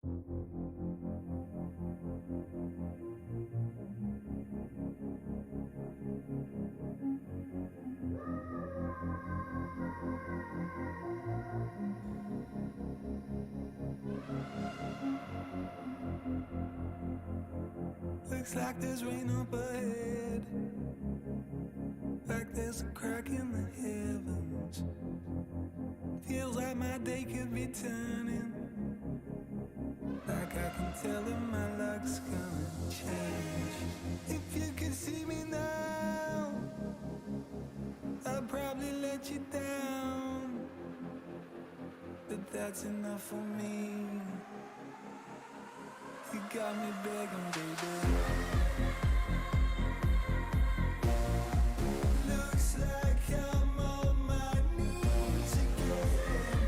Looks like there's rain up ahead, like there's a crack in the heavens. Feels like my day could be turning, like I can tell that my luck's gonna change. If you could see me now, I'd probably let you down, but that's enough for me. You got me begging, baby. Looks like I'm on my knees again.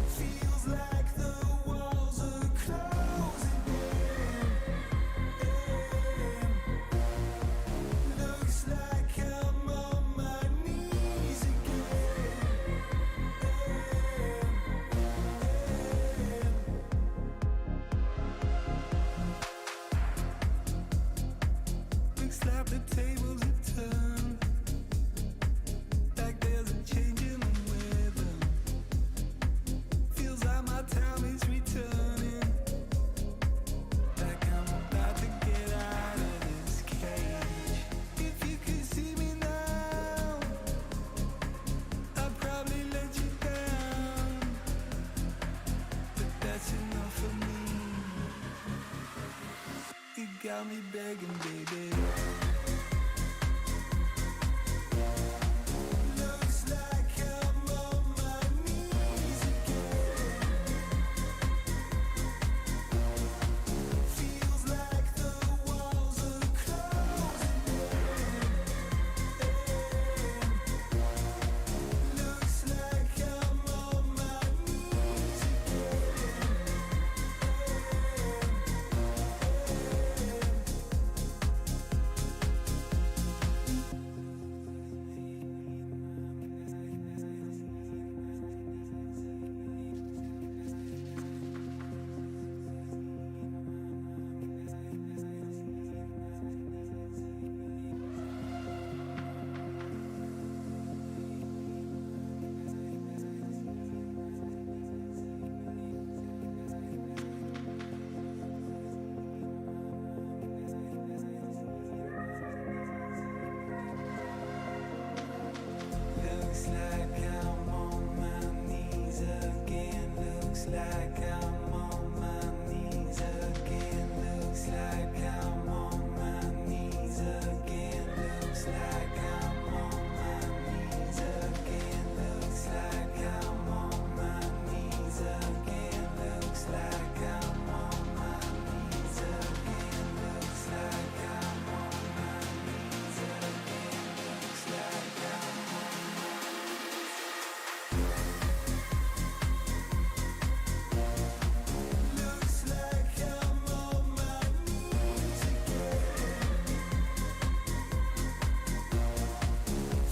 Feels like the walls are closing in. Looks like I'm on my knees again. Looks like the tables have turned, like there's a change in the weather. Feels like my time is returning, like I'm about to get out of this cage. If you could see me now, I'd probably let you down, but that's enough for me. You got me begging, baby. Looks like I'm on my knees again. Feels like the walls are closing in. Looks like I'm on my knees again. Looks like I'm on my knees again. Looks like I'm on my knees again. Looks like I'm on my knees again. Looks like I'm on my knees again. Looks like I'm on my knees again. Looks like I'm on my knees again. Looks like I'm on my knees again. Looks like I'm Looks like I'm on my knees again.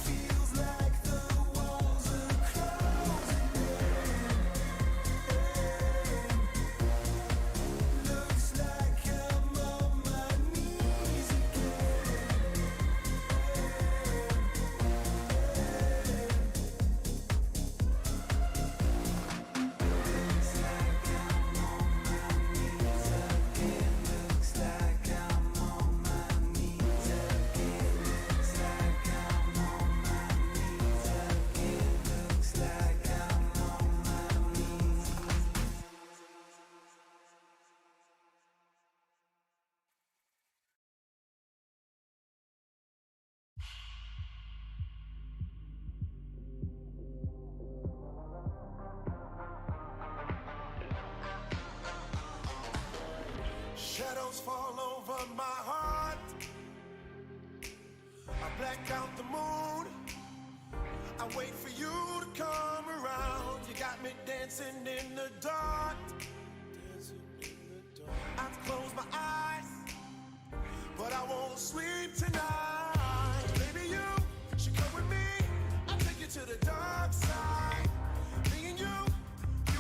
Feels like the walls are closing in. Looks like I'm on my knees again. Looks like I'm on my knees again. Looks like I'm on my knees again. Looks like I'm on my knees again. Looks like I'm on my knees. Shadows fall over my heart. I black out the moon. I wait for you to come around. You got me dancing in the dark. I've closed my eyes, but I won't sleep tonight. Baby, you should come with me. I'll take you to the dark side. Me and you, we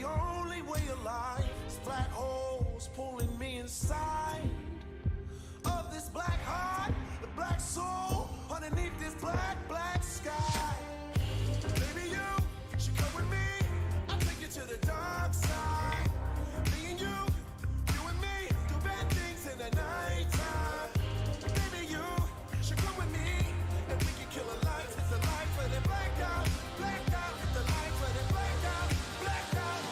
the only way alive. It's black holes pulling me inside of this black heart, the black soul underneath this black, black sky. Baby, you should come with me. I'll take you to the dark side. Me and you and me, do bad things in the nighttime. Baby, you should come with me, and we can kill a light, hit the light for the blackout, blackout, hit the light for the blackout, blackout.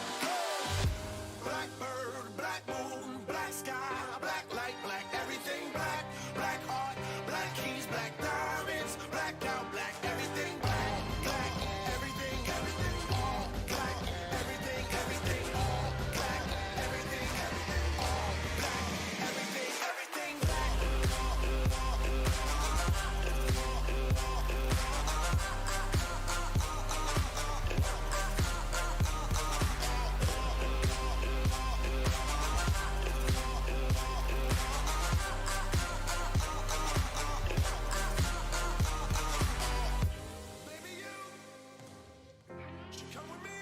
Blackbird, black moon, black sky, black light, black everything, black, black heart, black keys, black diamonds, blackout, black everything, black, black everything, everything, all black, everything, everything, all black, everything, everything, all black, everything, everything, black. Baby, you should come with me.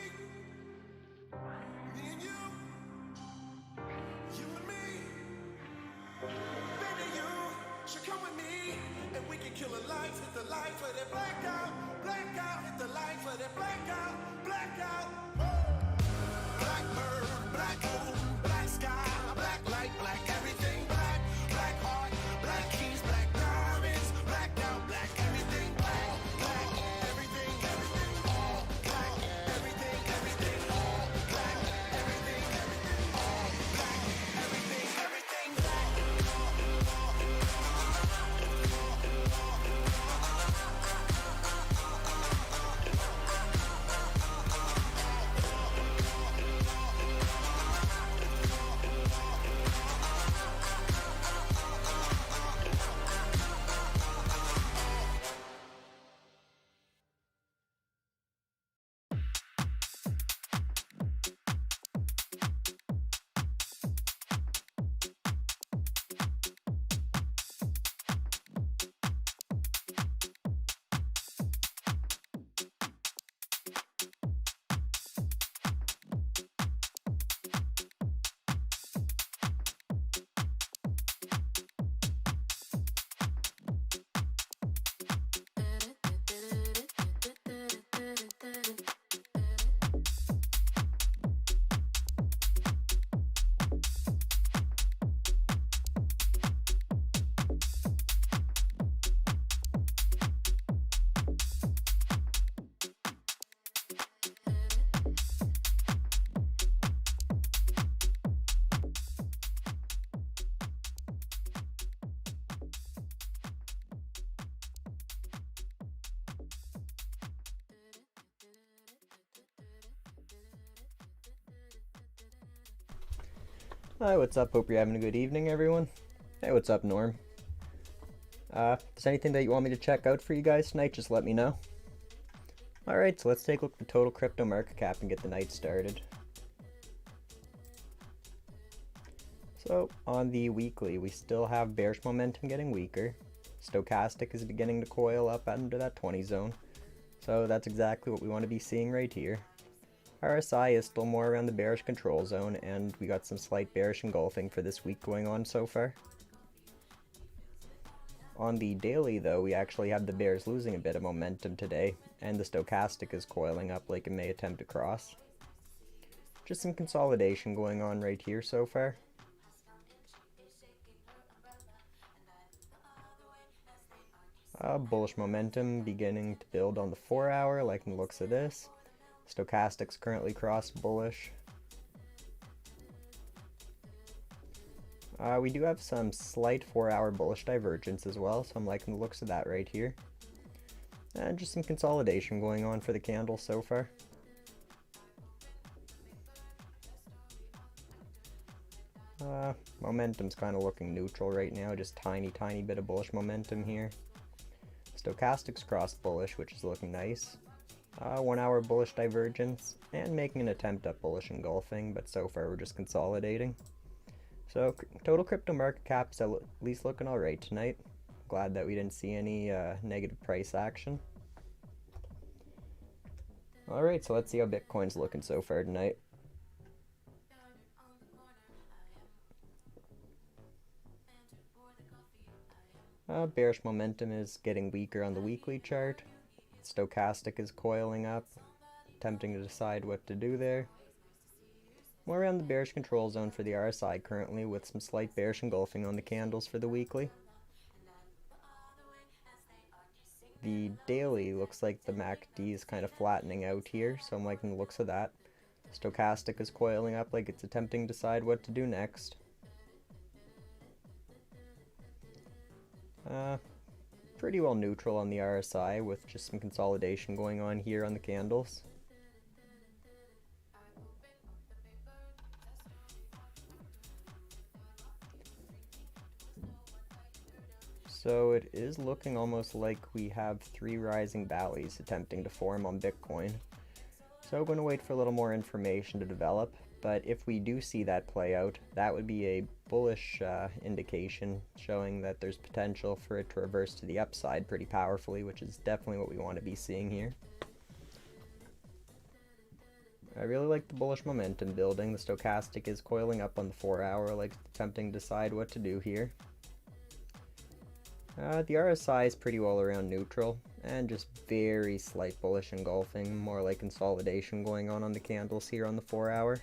Me and you and me. Baby, you should come with me, and we can kill the lights, hit the light for that blackout, blackout, hit the light for that blackout, blackout. Blackbird, black moon, black sky, black light, black everything, black, black heart, black keys, black diamonds, blacked out, black everything, black, black everything, everything, all black, everything, everything, all black, everything, everything, all black, everything, everything, black. Hi, what's up? Hope you're having a good evening, everyone. Hey, what's up, Norm? If there's anything that you want me to check out for you guys tonight, just let me know. Alright, so let's take a look at the total crypto market cap and get the night started. So, on the weekly, we still have bearish momentum getting weaker. Stochastic is beginning to coil up under that 20 zone. So that's exactly what we want to be seeing right here. RSI is still more around the bearish control zone, and we got some slight bearish engulfing for this week going on so far. On the daily though, we actually have the bears losing a bit of momentum today, and the stochastic is coiling up like it may attempt to cross. Just some consolidation going on right here so far. Bullish momentum beginning to build on the 4 hour like in the looks of this. Stochastic's currently crossed bullish. We do have some slight 4 hour bullish divergence as well, so I'm liking the looks of that right here. And just some consolidation going on for the candle so far. Momentum's kind of looking neutral right now, just tiny bit of bullish momentum here. Stochastic's crossed bullish, which is looking nice. 1 hour bullish divergence, and making an attempt at bullish engulfing, but so far we're just consolidating. So total crypto market cap is at least looking alright tonight. Glad that we didn't see any negative price action. Alright, so let's see how Bitcoin's looking so far tonight. Bearish momentum is getting weaker on the weekly chart. Stochastic is coiling up, attempting to decide what to do there. We're around the bearish control zone for the RSI currently, with some slight bearish engulfing on the candles for the weekly. The daily looks like the MACD is kind of flattening out here, so I'm liking the looks of that. Stochastic is coiling up like it's attempting to decide what to do next. Pretty well neutral on the RSI, with just some consolidation going on here on the candles. So it is looking almost like we have 3 rising valleys attempting to form on Bitcoin. So I'm going to wait for a little more information to develop, but if we do see that play out, that would be a bullish indication showing that there's potential for it to reverse to the upside pretty powerfully, which is definitely what we want to be seeing here. I really like the bullish momentum building. The stochastic is coiling up on the 4-hour, like attempting to decide what to do here. The RSI is pretty well around neutral, and just very slight bullish engulfing, more like consolidation going on the candles here on the 4-hour.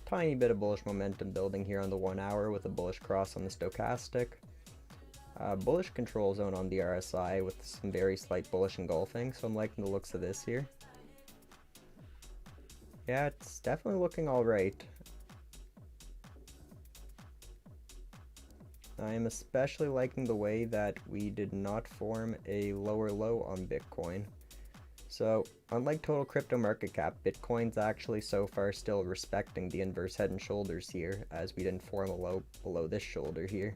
Tiny bit of bullish momentum building here on the 1-hour with a bullish cross on the stochastic. Bullish control zone on the RSI with some very slight bullish engulfing, so I'm liking the looks of this here. Yeah, it's definitely looking alright. I am especially liking the way that we did not form a lower low on Bitcoin. So, unlike total crypto market cap, Bitcoin's actually so far still respecting the inverse head and shoulders here, as we didn't form a low below this shoulder here.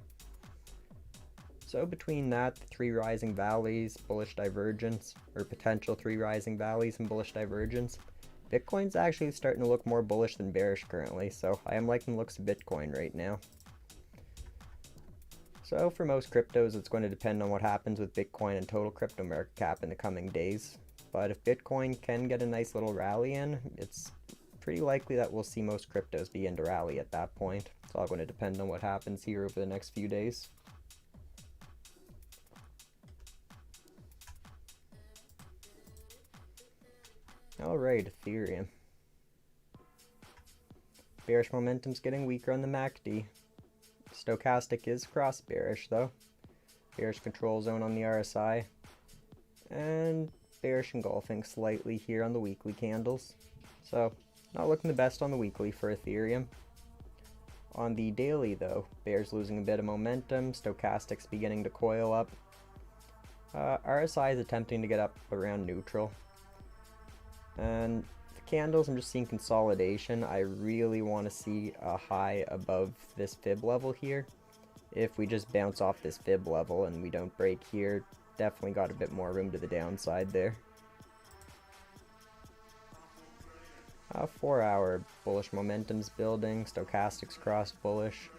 So between that, the 3 rising valleys, bullish divergence, or potential 3 rising valleys and bullish divergence, Bitcoin's actually starting to look more bullish than bearish currently, so I am liking the looks of Bitcoin right now. So for most cryptos, it's going to depend on what happens with Bitcoin and total crypto market cap in the coming days. But if Bitcoin can get a nice little rally in, it's pretty likely that we'll see most cryptos begin to rally at that point. It's all going to depend on what happens here over the next few days. Alright, Ethereum. Bearish momentum's getting weaker on the MACD. Stochastic is cross bearish though. Bearish control zone on the RSI. And bearish engulfing slightly here on the weekly candles. So, not looking the best on the weekly for Ethereum. On the daily though, bears losing a bit of momentum. Stochastic's beginning to coil up. RSI is attempting to get up around neutral. And candles, I'm just seeing consolidation. I really want to see a high above this fib level here. If we just bounce off this fib level and we don't break here, definitely got a bit more room to the downside there. 4-hour bullish momentum's building, stochastics cross bullish,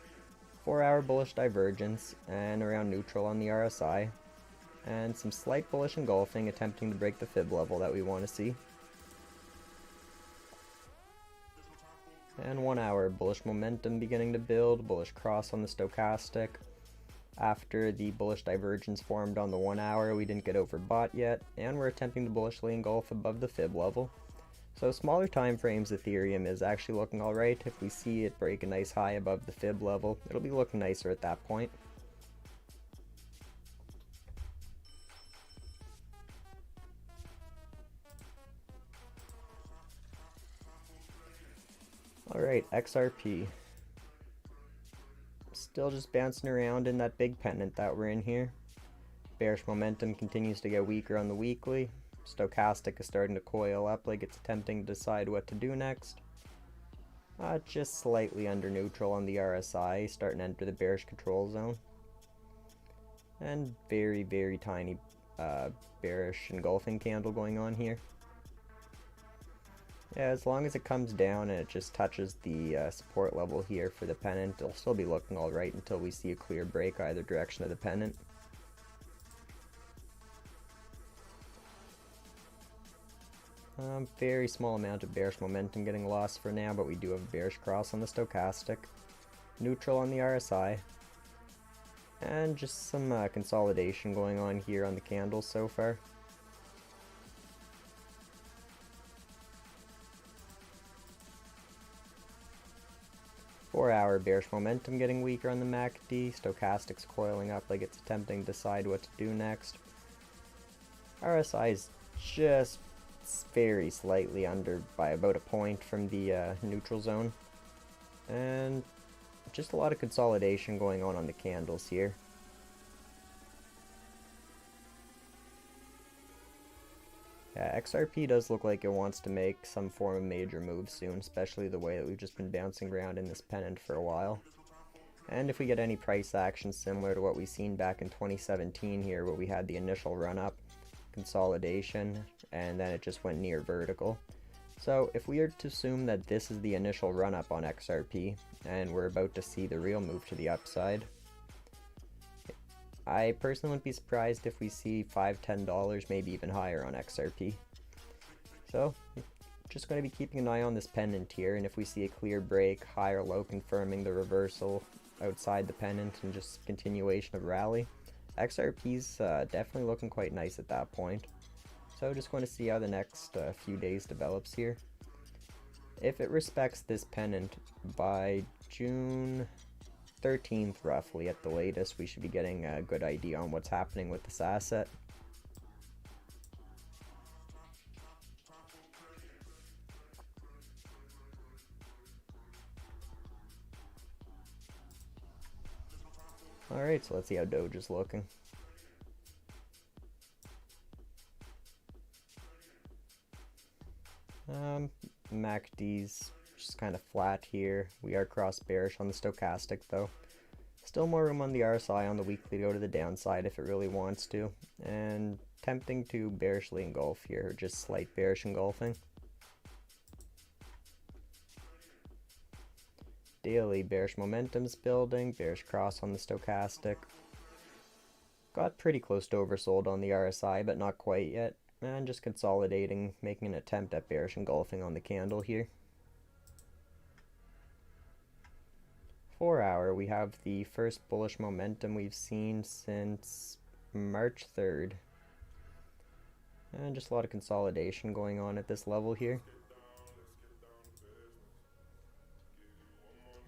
4-hour bullish divergence, and around neutral on the RSI, and some slight bullish engulfing attempting to break the fib level that we want to see. And 1-hour bullish momentum beginning to build, bullish cross on the stochastic. After the bullish divergence formed on the 1-hour, we didn't get overbought yet, and we're attempting to bullishly engulf above the fib level. So smaller time frames, Ethereum is actually looking alright. If we see it break a nice high above the fib level, it'll be looking nicer at that point. Alright, XRP. Still just bouncing around in that big pennant that we're in here. Bearish momentum continues to get weaker on the weekly. Stochastic is starting to coil up like it's attempting to decide what to do next. Just slightly under neutral on the RSI, starting to enter the bearish control zone. And very, very tiny bearish engulfing candle going on here. Yeah, as long as it comes down and it just touches the support level here for the pennant, it'll still be looking alright until we see a clear break either direction of the pennant. Very small amount of bearish momentum getting lost for now, but we do have a bearish cross on the stochastic. Neutral on the RSI. And just some consolidation going on here on the candles so far. Four-hour bearish momentum getting weaker on the MACD. Stochastic's coiling up like it's attempting to decide what to do next. RSI is just very slightly under by about a point from the neutral zone. And just a lot of consolidation going on the candles here. Yeah, XRP does look like it wants to make some form of major move soon, especially the way that we've just been bouncing around in this pennant for a while. And if we get any price action similar to what we've seen back in 2017 here, where we had the initial run-up, consolidation, and then it just went near vertical. So if we are to assume that this is the initial run-up on XRP, and we're about to see the real move to the upside, I personally wouldn't be surprised if we see $5, $10, maybe even higher on XRP. So, just going to be keeping an eye on this pennant here, and if we see a clear break, high or low confirming the reversal outside the pennant and just continuation of rally, XRP's definitely looking quite nice at that point. So just going to see how the next few days develops here. If it respects this pennant by June 13th roughly at the latest, we should be getting a good idea on what's happening with this asset. Alright, so let's see how Doge is looking. MACD's just kind of flat here. We are cross bearish on the stochastic though. Still more room on the RSI on the weekly to go to the downside if it really wants to. And tempting to bearishly engulf here, or just slight bearish engulfing. Daily bearish momentum's building, bearish cross on the stochastic. Got pretty close to oversold on the RSI, but not quite yet. And just consolidating, making an attempt at bearish engulfing on the candle here. 4 hour, we have the first bullish momentum we've seen since March 3rd. And just a lot of consolidation going on at this level here.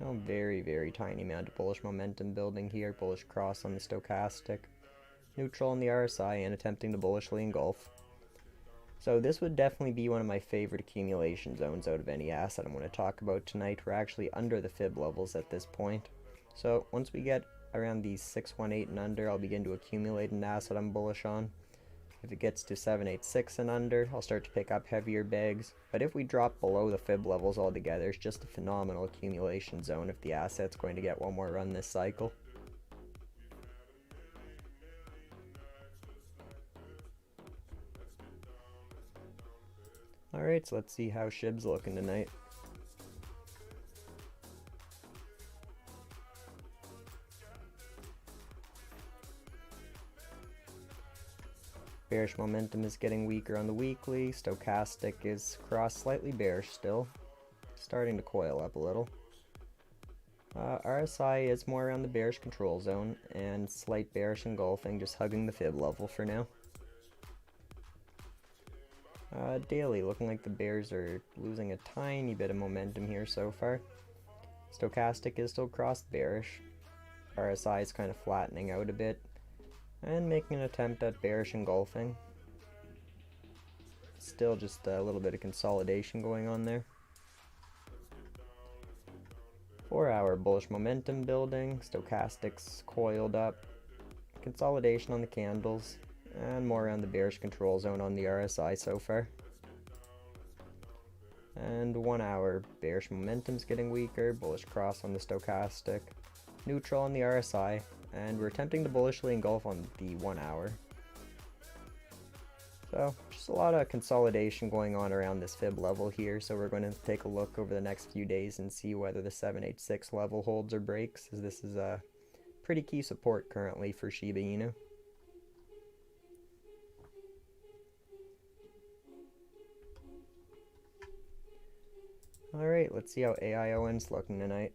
Oh, very, very tiny amount of bullish momentum building here. Bullish cross on the stochastic. Neutral on the RSI and attempting to bullishly engulf. So this would definitely be one of my favorite accumulation zones out of any asset I'm going to talk about tonight. We're actually under the fib levels at this point. So once we get around these 618 and under, I'll begin to accumulate an asset I'm bullish on. If it gets to 786 and under, I'll start to pick up heavier bags. But if we drop below the fib levels altogether, it's just a phenomenal accumulation zone if the asset's going to get one more run this cycle. Alright, so let's see how SHIB's looking tonight. Bearish momentum is getting weaker on the weekly. Stochastic is cross slightly bearish still. Starting to coil up a little. RSI is more around the bearish control zone and slight bearish engulfing, just hugging the fib level for now. Daily, looking like the bears are losing a tiny bit of momentum here so far. Stochastic is still cross bearish. RSI is kind of flattening out a bit. And making an attempt at bearish engulfing. Still just a little bit of consolidation going on there. 4 hour bullish momentum building. Stochastics coiled up. Consolidation on the candles. And more around the bearish control zone on the RSI so far. And 1 hour bearish momentum's getting weaker. Bullish cross on the stochastic. Neutral on the RSI. And we're attempting to bullishly engulf on the 1 hour. So just a lot of consolidation going on around this fib level here. So we're going to take a look over the next few days and see whether the 786 level holds or breaks, as this is a pretty key support currently for Shiba Inu. Alright, let's see how AION's looking tonight.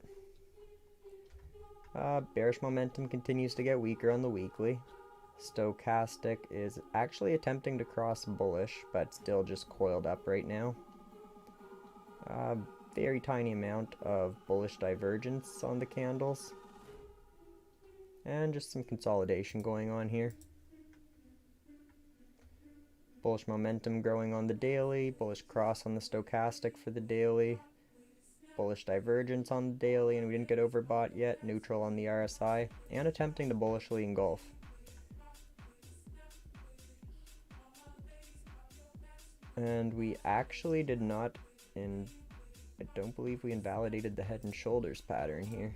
Bearish momentum continues to get weaker on the weekly. Stochastic is actually attempting to cross bullish, but still just coiled up right now. Very tiny amount of bullish divergence on the candles. And just some consolidation going on here. Bullish momentum growing on the daily, bullish cross on the stochastic for the daily. Bullish divergence on the daily, and we didn't get overbought yet. Neutral on the RSI, and attempting to bullishly engulf. And we actually did not, I don't believe we invalidated the head and shoulders pattern here.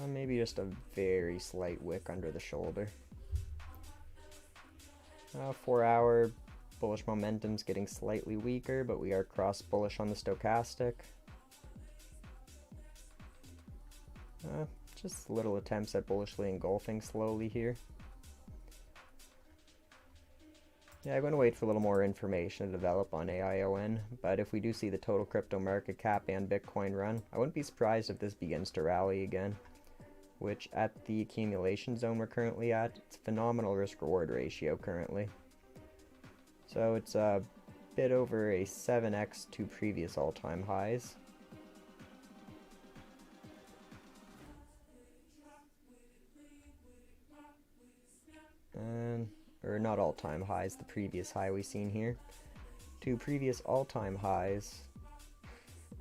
Maybe just a very slight wick under the shoulder. 4 hour bullish momentum's getting slightly weaker, but we are cross bullish on the stochastic. Just little attempts at bullishly engulfing slowly here. Yeah, I'm going to wait for a little more information to develop on AION, but if we do see the total crypto market cap and Bitcoin run, I wouldn't be surprised if this begins to rally again. Which at the accumulation zone we're currently at, it's a phenomenal risk-reward ratio currently. So it's a bit over a 7x to previous all-time highs. Or not all-time highs, the previous high we've seen here. To previous all-time highs,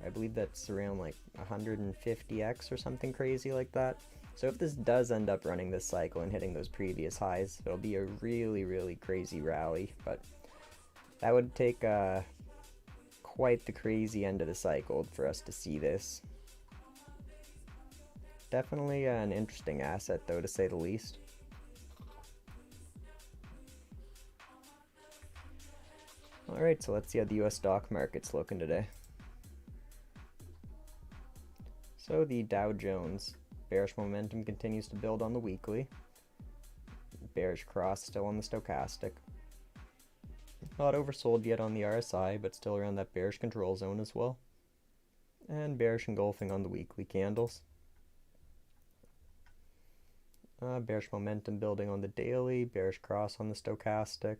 I believe that's around like 150x or something crazy like that. So if this does end up running this cycle and hitting those previous highs, it'll be a really, really crazy rally. But that would take quite the crazy end of the cycle for us to see this. Definitely an interesting asset though, to say the least. Alright, so let's see how the US stock market's looking today. So the Dow Jones, bearish momentum continues to build on the weekly. Bearish cross still on the stochastic. Not oversold yet on the RSI, but still around that bearish control zone as well. And bearish engulfing on the weekly candles. Bearish momentum building on the daily, bearish cross on the stochastic.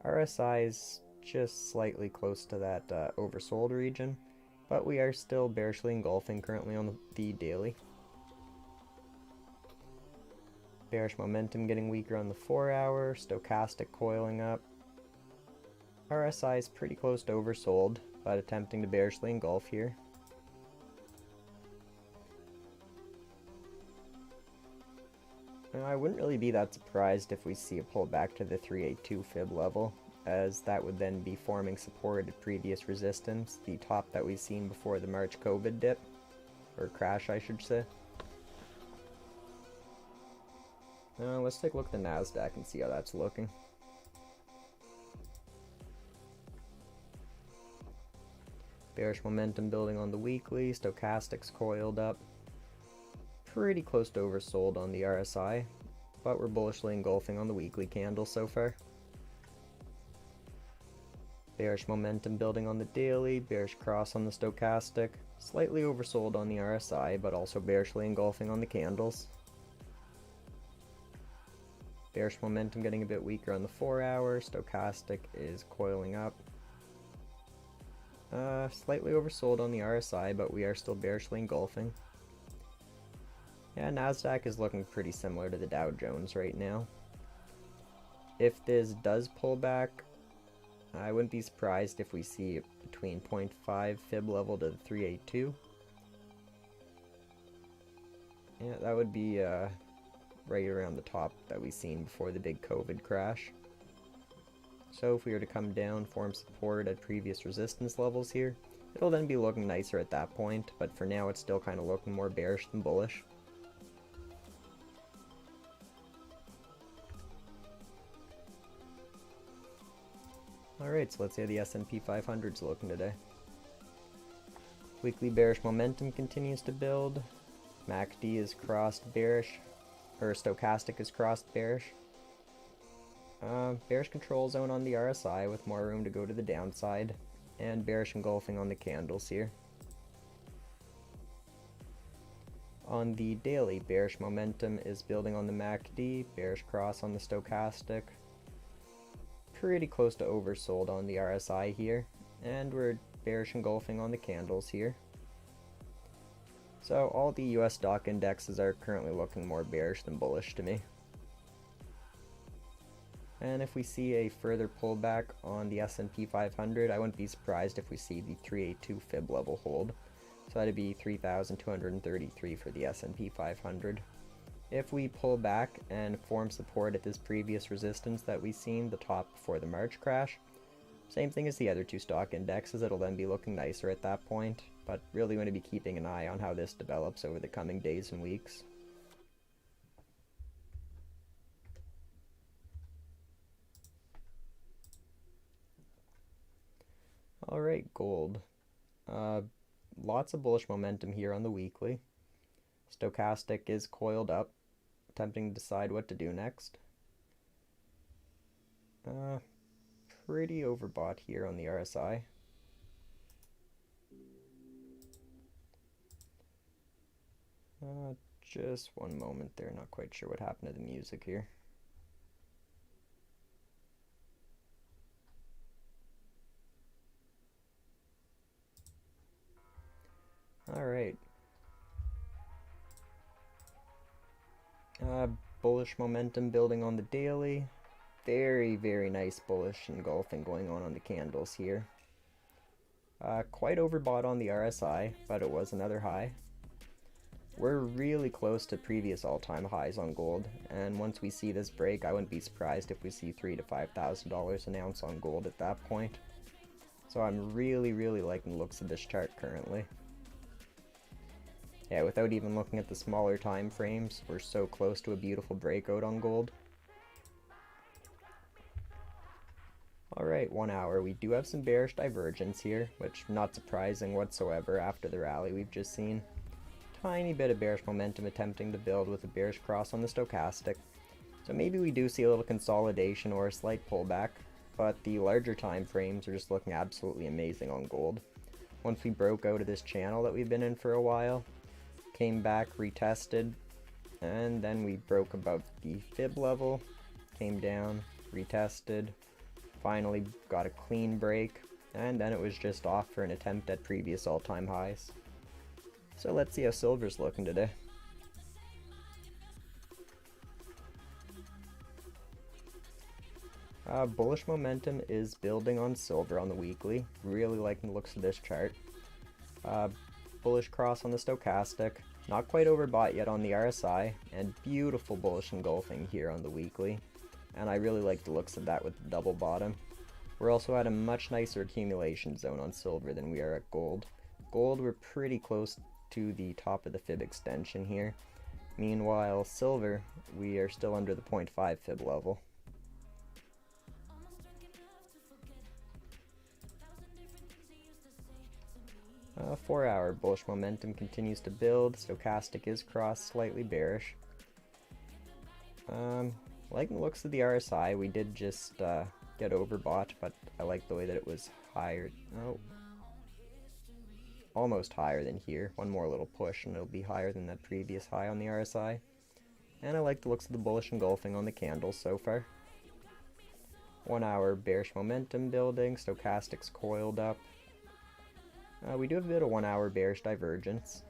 RSI is just slightly close to that oversold region, but we are still bearishly engulfing currently on the daily. Bearish momentum getting weaker on the 4 hour, stochastic coiling up. RSI is pretty close to oversold, but attempting to bearishly engulf here. Now, I wouldn't really be that surprised if we see a pullback to the 382 fib level, as that would then be forming support at previous resistance, the top that we've seen before the March COVID dip, or crash I should say. Now let's take a look at the NASDAQ and see how that's looking. Bearish momentum building on the weekly, stochastics coiled up. Pretty close to oversold on the RSI, but we're bullishly engulfing on the weekly candle so far. Bearish momentum building on the daily, bearish cross on the stochastic, slightly oversold on the RSI, but also bearishly engulfing on the candles. Bearish momentum getting a bit weaker on the 4 hour, stochastic is coiling up. Slightly oversold on the RSI, but we are still bearishly engulfing. Yeah, NASDAQ is looking pretty similar to the Dow Jones right now. If this does pull back, I wouldn't be surprised if we see between 0.5 fib level to the 382. Yeah, that would be right around the top that we've seen before the big COVID crash. So if we were to come down, form support at previous resistance levels here, it'll then be looking nicer at that point, but for now it's still kind of looking more bearish than bullish. Alright, so let's see how the S&P 500 is looking today. Weekly bearish momentum continues to build. MACD is crossed bearish. or stochastic is crossed bearish. Bearish control zone on the RSI with more room to go to the downside, and bearish engulfing on the candles here. On the daily, bearish momentum is building on the MACD, bearish cross on the stochastic. Pretty close to oversold on the RSI here, and we're bearish engulfing on the candles here. So all the US stock indexes are currently looking more bearish than bullish to me. And if we see a further pullback on the S&P 500, I wouldn't be surprised if we see the 382 fib level hold. So that'd be 3,233 for the S&P 500. If we pull back and form support at this previous resistance that we've seen, the top before the March crash, same thing as the other two stock indexes, it'll then be looking nicer at that point, but really going to be keeping an eye on how this develops over the coming days and weeks. Alright, gold. Lots of bullish momentum here on the weekly. Stochastic is coiled up, attempting to decide what to do next. Pretty overbought here on the RSI. Just one moment there, not quite sure what happened to the music here. Alright. Bullish momentum building on the daily. Very, very nice bullish engulfing going on the candles here. Quite overbought on the RSI, but it was another high. We're really close to previous all-time highs on gold, and once we see this break, I wouldn't be surprised if we see $3,000 to $5,000 an ounce on gold at that point. So I'm really, really liking the looks of this chart currently. Yeah, without even looking at the smaller time frames, we're so close to a beautiful breakout on gold. Alright, 1 hour. We do have some bearish divergence here, which not surprising whatsoever after the rally we've just seen. Tiny bit of bearish momentum attempting to build with a bearish cross on the stochastic. So maybe we do see a little consolidation or a slight pullback, but the larger time frames are just looking absolutely amazing on gold. Once we broke out of this channel that we've been in for a while, came back, retested, and then we broke above the fib level, came down, retested, finally got a clean break, and then it was just off for an attempt at previous all-time highs. So let's see how silver's looking today. Bullish momentum is building on silver on the weekly. Really liking the looks of this chart. Bullish cross on the stochastic. Not quite overbought yet on the RSI. And beautiful bullish engulfing here on the weekly. And I really like the looks of that with the double bottom. We're also at a much nicer accumulation zone on silver than we are at gold. Gold, we're pretty close to the top of the fib extension here. Meanwhile, silver, we are still under the 0.5 fib level. 4 hour bullish momentum continues to build. Stochastic is crossed, slightly bearish. Liking the looks of the RSI. We did just get overbought, but I like the way that it was higher. Oh, almost higher than here. One more little push and it'll be higher than that previous high on the RSI. And I like the looks of the bullish engulfing on the candles so far. 1 hour bearish momentum building. Stochastic's coiled up. We do have a bit of 1 hour bearish divergence.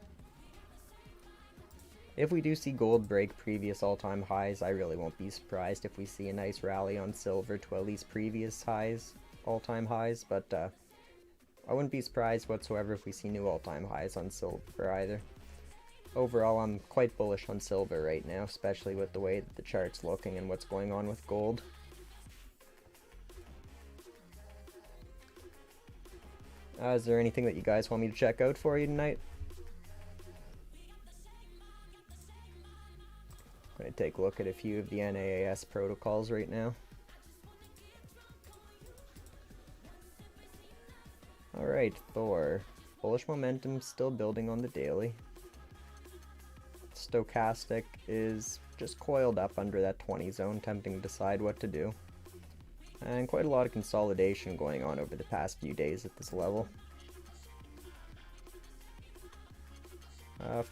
If we do see gold break previous all-time highs, I really won't be surprised if we see a nice rally on silver to at least previous highs, all-time highs, but I wouldn't be surprised whatsoever if we see new all-time highs on silver either. Overall, I'm quite bullish on silver right now, especially with the way that the chart's looking and what's going on with gold. Is there anything that you guys want me to check out for you tonight? I'm going to take a look at a few of the NAAS protocols right now. Alright, Thor. Bullish momentum still building on the daily. Stochastic is just coiled up under that 20 zone, attempting to decide what to do. And quite a lot of consolidation going on over the past few days at this level.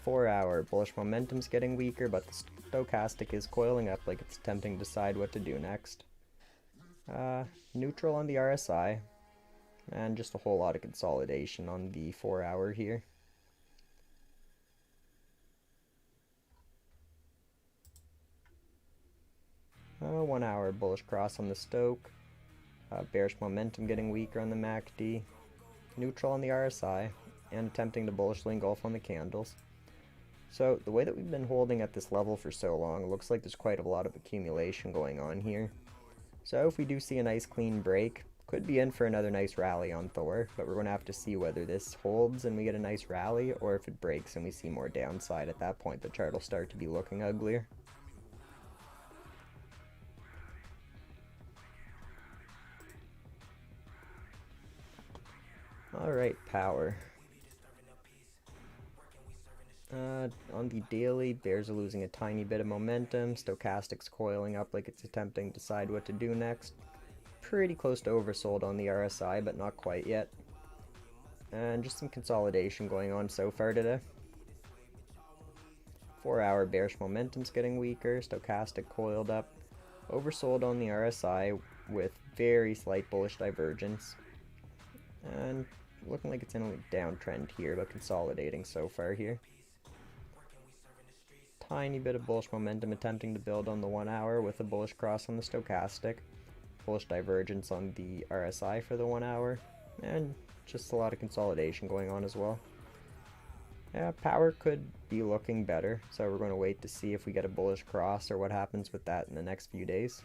4 hour bullish momentum's getting weaker, but the stochastic is coiling up like it's attempting to decide what to do next. Neutral on the RSI, and just a whole lot of consolidation on the 4 hour here. Uh, 1 hour bullish cross on the Stoke, bearish momentum getting weaker on the MACD, neutral on the RSI, and attempting to bullishly engulf on the candles. So the way that we've been holding at this level for so long, it looks like there's quite a lot of accumulation going on here. So if we do see a nice clean break, could be in for another nice rally on Thor, but we're going to have to see whether this holds and we get a nice rally, or if it breaks and we see more downside. At that point the chart will start to be looking uglier. Alright, power. On the daily, bears are losing a tiny bit of momentum. Stochastic's coiling up like it's attempting to decide what to do next. Pretty close to oversold on the RSI, but not quite yet. And just some consolidation going on so far today. 4 hour bearish momentum's getting weaker. Stochastic coiled up. Oversold on the RSI with very slight bullish divergence. And looking like it's in a downtrend here, but consolidating so far here. Tiny bit of bullish momentum attempting to build on the 1 hour with a bullish cross on the stochastic. Bullish divergence on the RSI for the 1 hour. And just a lot of consolidation going on as well. Yeah, power could be looking better, so we're going to wait to see if we get a bullish cross or what happens with that in the next few days.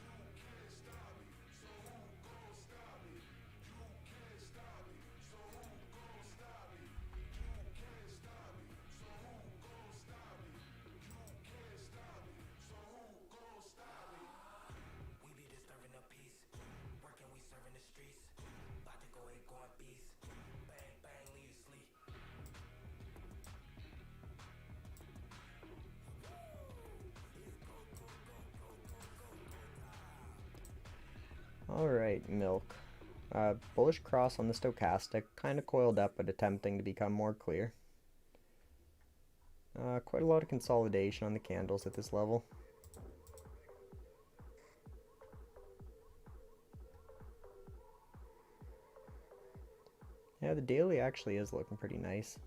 Alright, milk. Bullish cross on the stochastic, kind of coiled up but attempting to become more clear. Quite a lot of consolidation on the candles at this level. Yeah, the daily actually is looking pretty nice.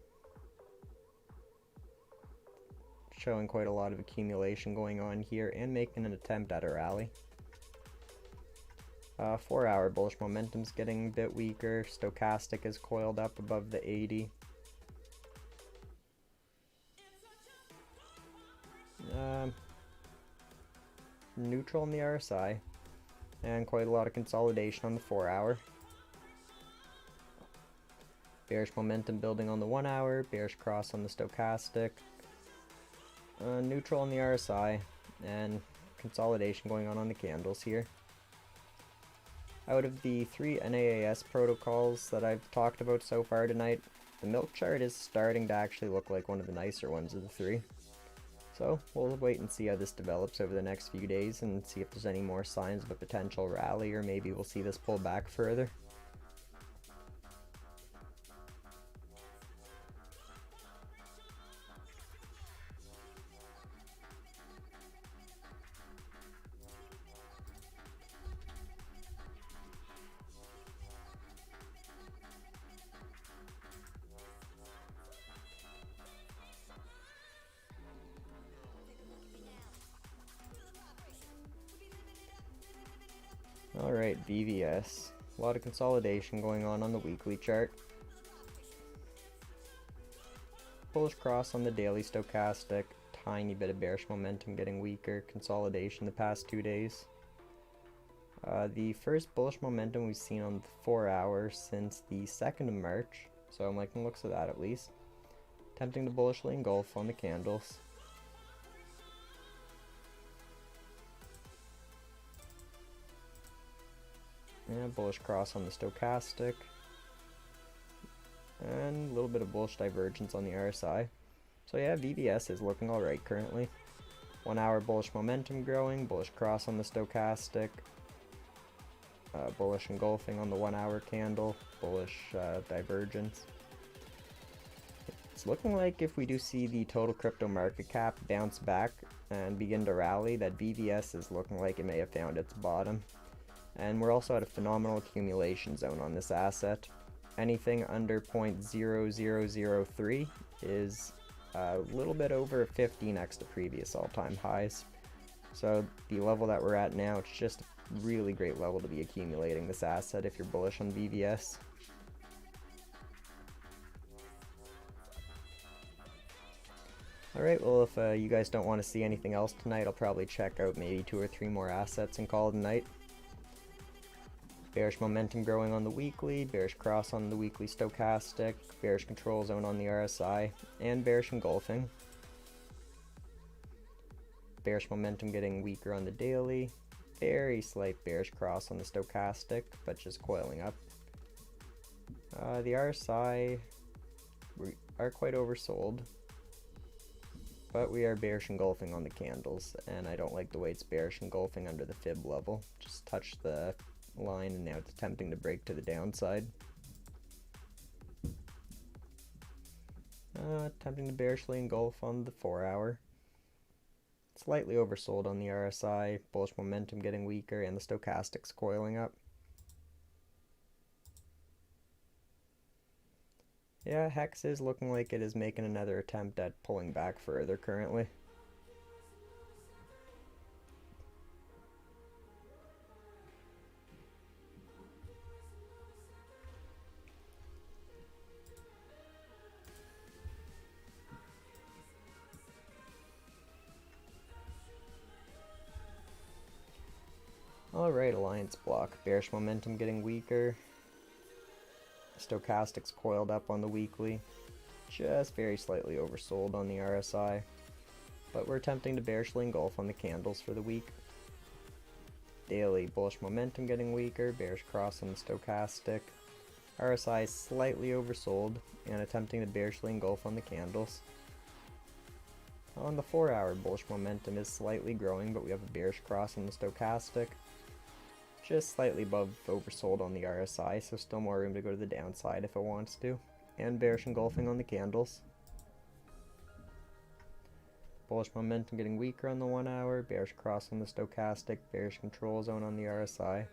Showing quite a lot of accumulation going on here and making an attempt at a rally. 4 hour bullish momentum's getting a bit weaker. Stochastic is coiled up above the 80. Neutral on the RSI. And quite a lot of consolidation on the 4 hour. Bearish momentum building on the 1 hour. Bearish cross on the stochastic. Neutral on the RSI. And consolidation going on the candles here. Out of the 3 NAAS protocols that I've talked about so far tonight, the milk chart is starting to actually look like one of the nicer ones of the 3. So we'll wait and see how this develops over the next few days and see if there's any more signs of a potential rally, or maybe we'll see this pull back further. Alright, BVS. A lot of consolidation going on the weekly chart. Bullish cross on the daily stochastic. Tiny bit of bearish momentum getting weaker. Consolidation the past 2 days. The first bullish momentum we've seen on the 4 hours since the 2nd of March. So I'm liking the looks of that at least. Attempting to bullishly engulf on the candles. And bullish cross on the stochastic. And a little bit of bullish divergence on the RSI. So yeah, VVS is looking alright currently. 1 hour bullish momentum growing, bullish cross on the stochastic, bullish engulfing on the 1 hour candle, bullish divergence. It's looking like if we do see the total crypto market cap bounce back and begin to rally, that VVS is looking like it may have found its bottom. And we're also at a phenomenal accumulation zone on this asset. Anything under 0.0003 is a little bit over 15x the previous all-time highs. So the level that we're at now, it's just a really great level to be accumulating this asset if you're bullish on VVS. Alright, well if you guys don't want to see anything else tonight, I'll probably check out maybe 2 or 3 more assets and call it a night. Bearish momentum growing on the weekly, bearish cross on the weekly stochastic, bearish control zone on the RSI, and bearish engulfing. Bearish momentum getting weaker on the daily, very slight bearish cross on the stochastic, but just coiling up. The RSI, we are quite oversold, but we are bearish engulfing on the candles, and I don't like the way it's bearish engulfing under the fib level. Just touched the line and now it's attempting to break to the downside. Attempting to bearishly engulf on the 4 hour. Slightly oversold on the RSI, bullish momentum getting weaker, and the stochastics coiling up. Yeah, Hex is looking like it is making another attempt at pulling back further currently. Alright, Alliance block. Bearish momentum getting weaker. Stochastics coiled up on the weekly. Just very slightly oversold on the RSI. But we're attempting to bearishly engulf on the candles for the week. Daily, bullish momentum getting weaker. Bearish cross on the stochastic. RSI is slightly oversold and attempting to bearishly engulf on the candles. On the 4 hour, bullish momentum is slightly growing, but we have a bearish cross on the stochastic. Just slightly above oversold on the RSI, so still more room to go to the downside if it wants to. And bearish engulfing on the candles. Bullish momentum getting weaker on the 1 hour, bearish cross on the stochastic, bearish control zone on the RSI.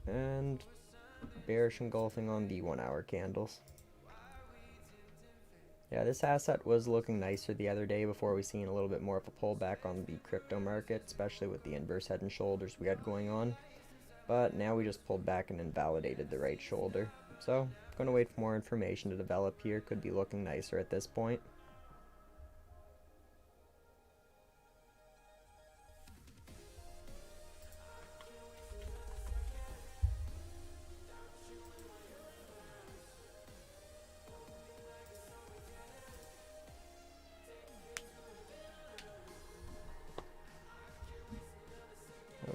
And bearish engulfing on the 1 hour candles. Yeah, this asset was looking nicer the other day before we seen a little bit more of a pullback on the crypto market, especially with the inverse head and shoulders we had going on. But now we just pulled back and invalidated the right shoulder. So, gonna wait for more information to develop here. Could be looking nicer at this point.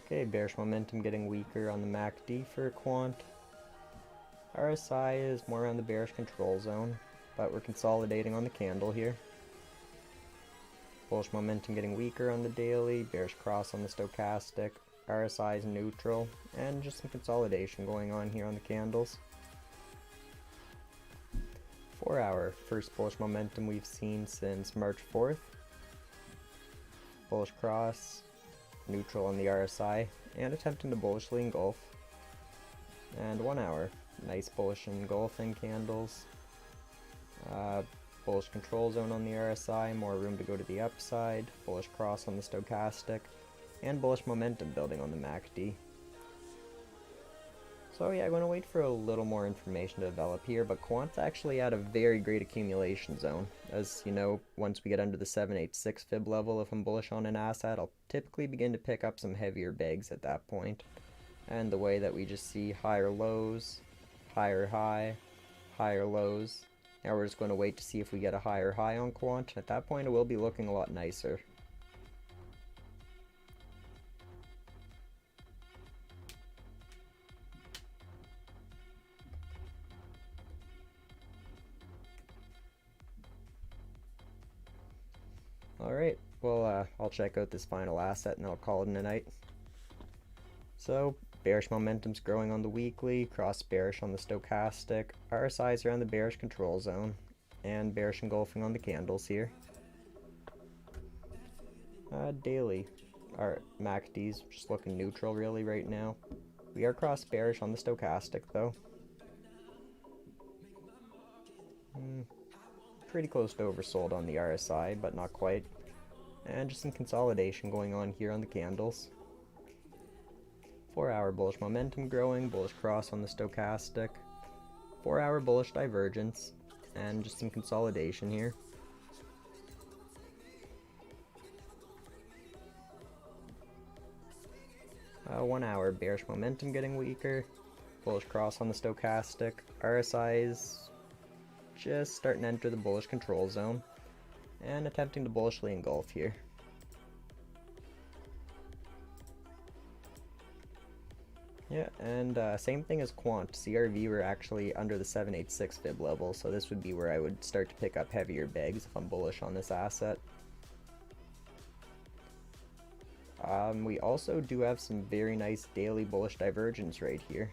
Okay, bearish momentum getting weaker on the MACD for Quant. RSI is more on the bearish control zone, but we're consolidating on the candle here. Bullish momentum getting weaker on the daily, bearish cross on the stochastic, RSI is neutral, and just some consolidation going on here on the candles. 4 hour, first bullish momentum we've seen since March 4th. Bullish cross, neutral on the RSI, and attempting to bullishly engulf. And 1 hour, nice bullish engulfing candles. Bullish control zone on the RSI, more room to go to the upside. Bullish cross on the stochastic, and bullish momentum building on the MACD. So yeah, I'm going to wait for a little more information to develop here, but Quant's actually at a very great accumulation zone. As you know, once we get under the 786 fib level, if I'm bullish on an asset, I'll typically begin to pick up some heavier bags at that point. And the way that we just see higher lows, higher high, higher lows. Now we're just going to wait to see if we get a higher high on Quant. At that point it will be looking a lot nicer. Alright, well, I'll check out this final asset and I'll call it a night. So, bearish momentum's growing on the weekly, cross bearish on the stochastic, RSI's around the bearish control zone, and bearish engulfing on the candles here. Daily, our MACD's just looking neutral really right now. We are cross bearish on the stochastic though. Pretty close to oversold on the RSI, but not quite. And just some consolidation going on here on the candles. 4-hour bullish momentum growing, bullish cross on the stochastic, 4-hour bullish divergence, and just some consolidation here. One hour bearish momentum getting weaker, bullish cross on the stochastic, RSI's just starting to enter the bullish control zone, and attempting to bullishly engulf here. Yeah, and same thing as Quant. CRV were actually under the 786 fib level, so this would be where I would start to pick up heavier bags if I'm bullish on this asset. We also do have some very nice daily bullish divergence right here.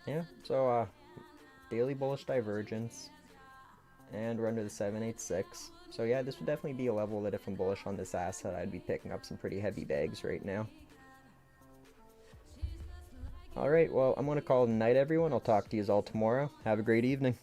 Yeah, so daily bullish divergence, and we're under the 786. So yeah, this would definitely be a level that if I'm bullish on this asset, I'd be picking up some pretty heavy bags right now. Alright, well, I'm going to call it a night, everyone. I'll talk to you all tomorrow. Have a great evening.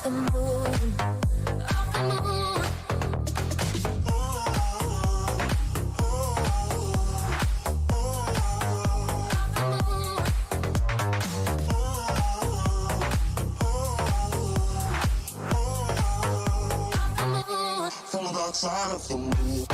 The moon, off the moon. From the dark side of the moon.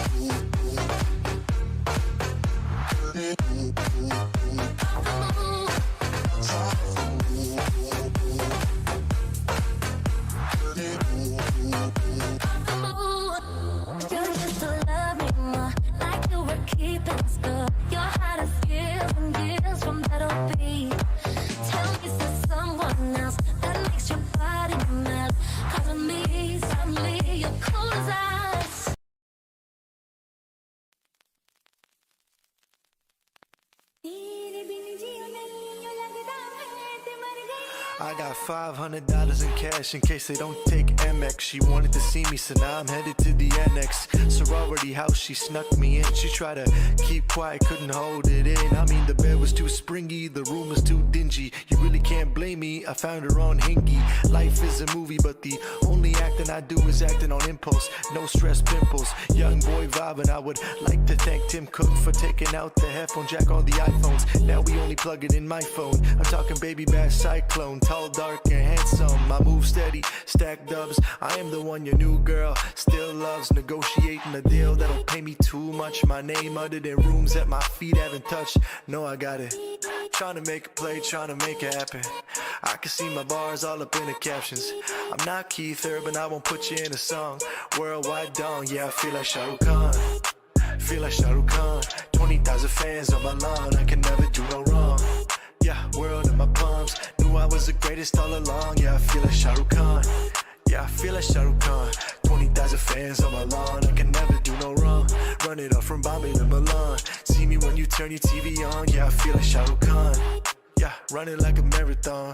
I got $500 in cash in case they don't take MX. She wanted to see me, so now I'm headed to the annex. Sorority house, she snuck me in. She tried to keep quiet, couldn't hold it in. I mean, the bed was too springy, the room was too dingy. You really can't blame me. me, I found her on Hingy. Life is a movie, but the only acting I do is acting on impulse. No stress pimples, young boy vibing. I would like to thank Tim Cook for taking out the headphone jack on the iPhones. Now we only plug it in my phone. I'm talking baby bash cyclone, tall, dark, and handsome. I move steady, stack dubs. I am the one your new girl still loves. Negotiating a deal that'll pay me too much. My name uttered in rooms that my feet haven't touched. No, I got it. Trying to make a play, trying to make it happen. I can see my bars all up in the captions. I'm not Keith Urban, I won't put you in a song. Worldwide dong, yeah, I feel like Shah Rukh Khan. Feel like Shah Rukh Khan. 20,000 fans on my lawn, I can never do no wrong. Yeah, world in my palms. Knew I was the greatest all along. Yeah, I feel like Shah Rukh Khan. Yeah, I feel like Shah Rukh Khan. 20,000 fans on my lawn, I can never do no wrong. Run it up from Bombay to Milan. See me when you turn your TV on. Yeah, I feel like Shah Rukh Khan. Yeah, running like a marathon.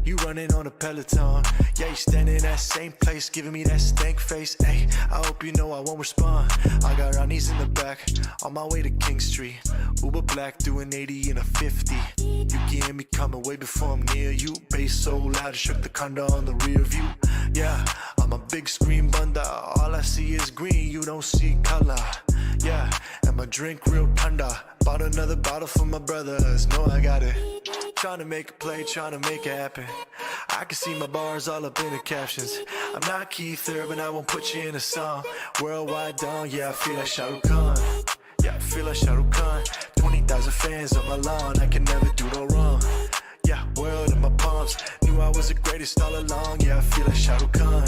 You running on a Peloton. Yeah, you standing in that same place, giving me that stank face. Hey, I hope you know I won't respond. I got Ronnie's in the back, on my way to King Street. Uber black, doing 80 in a 50. You can hear me coming way before I'm near you. Bass so loud, it shook the condo on the rear view. Yeah, I'm a big screen bunda. All I see is green, you don't see color. Yeah, and my drink real thunder. Bought another bottle for my brothers, know I got it. Trying to make a play, trying to make it happen. I can see my bars all up in the captions. I'm not Keith Urban, I won't put you in a song. Worldwide dong, yeah, I feel like Shah Rukh Khan. Yeah, I feel like Shah Rukh Khan. 20,000 fans on my lawn, I can never do no wrong. Yeah, world in my palms. Knew I was the greatest all along. Yeah, I feel like Shah Rukh Khan.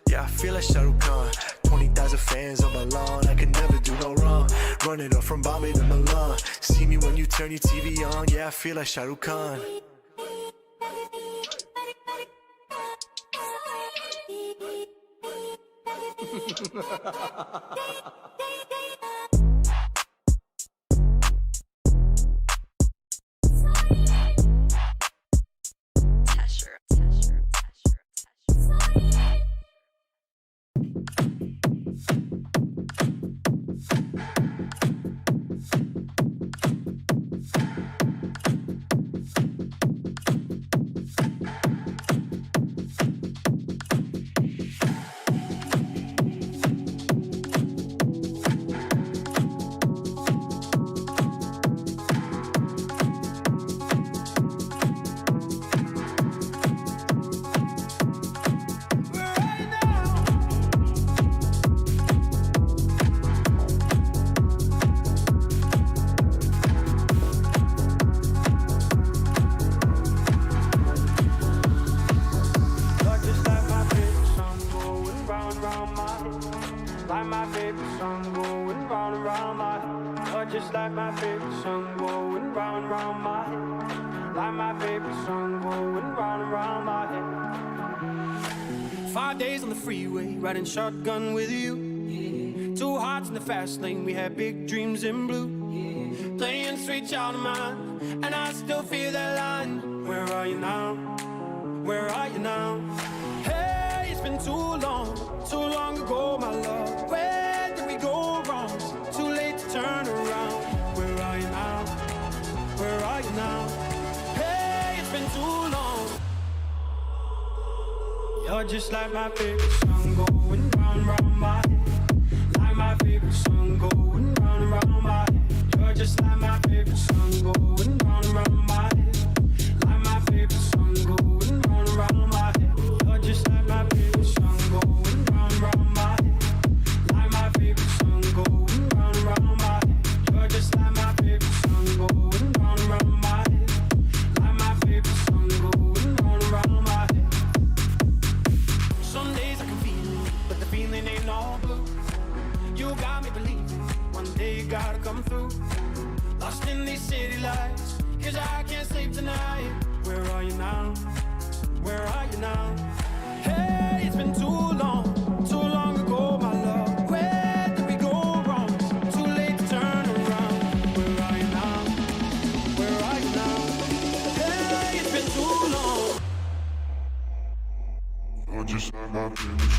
Yeah, I feel like Shah Rukh Khan. 20,000 fans on my lawn, I can never do no wrong. Running up from Bombay to Milan. See me when you turn your TV on. Yeah, I feel like Shah Rukh Khan. Like my favorite song going round and round my head. You're just like my favorite song going round and round my head. Like my favorite song going round and round my head. 5 days on the freeway, riding shotgun with you. Yeah. 2 hearts in the fast lane, we had big dreams in blue. Yeah. Playing sweet child of mine, and I still feel that line. Where are you now? Where are you now? Hey, it's been too long ago, my love. Where did we go wrong? Too late to turn around. Where are you now? Where are you now? Hey, it's been too long. You're just like my favorite song going round and round my head. Like my favorite song going round and round my head. You're just like my favorite song going round and round my head. Like my favorite song going round and round my head. You're just like my favorite song going round and round my head. Like my favorite song going round and round my head. You're just like my favorite song going round and round my head. Like my favorite song going round and round my head. Some days I can feel it, but the feeling ain't all blue. You got me believing one day you gotta come through. Lost in these city lights, 'cause I can't sleep tonight. Where are you now? Where are you now? Hey, it's been too long ago, my love. Where did we go wrong? Too late to turn around. Where are you now? Where are you now? Hey, it's been too long. I just had my finish.